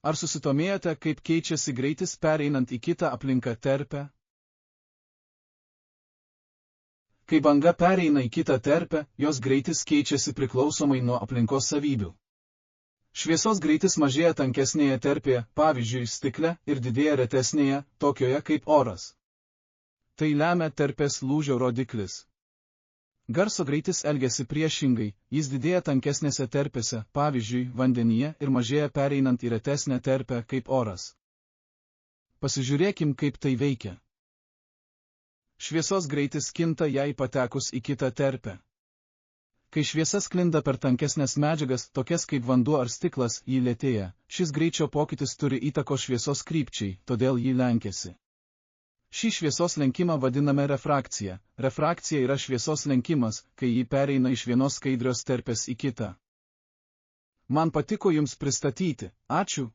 Ar susidomėjote, kaip keičiasi greitis pereinant į kitą aplinką terpę? Kai banga pereina į kitą terpę, jos greitis keičiasi priklausomai nuo aplinkos savybių. Šviesos greitis mažėja tankesnėje terpėje, pavyzdžiui, stikle, ir didėja retesnėje, tokioje kaip oras. Tai lemia terpės lūžio rodiklis. Garso greitis elgiasi priešingai, jis didėja tankesnėse terpėse, pavyzdžiui, vandenyje, ir mažėja pereinant į retesnę terpę kaip oras. Pasižiūrėkim, kaip tai veikia. Šviesos greitis kinta jai patekus į kitą terpę. Kai šviesa sklinda per tankesnės medžiagas, tokias kaip vanduo ar stiklas, ji lėtėja. Šis greičio pokytis turi įtakos šviesos krypčiai, todėl ji lenkiasi. Šį šviesos lenkimą vadiname refrakcija. Refrakcija yra šviesos lenkimas, kai ji pereina iš vienos skaidrios terpės į kitą. Man patiko jums pristatyti. Ačiū.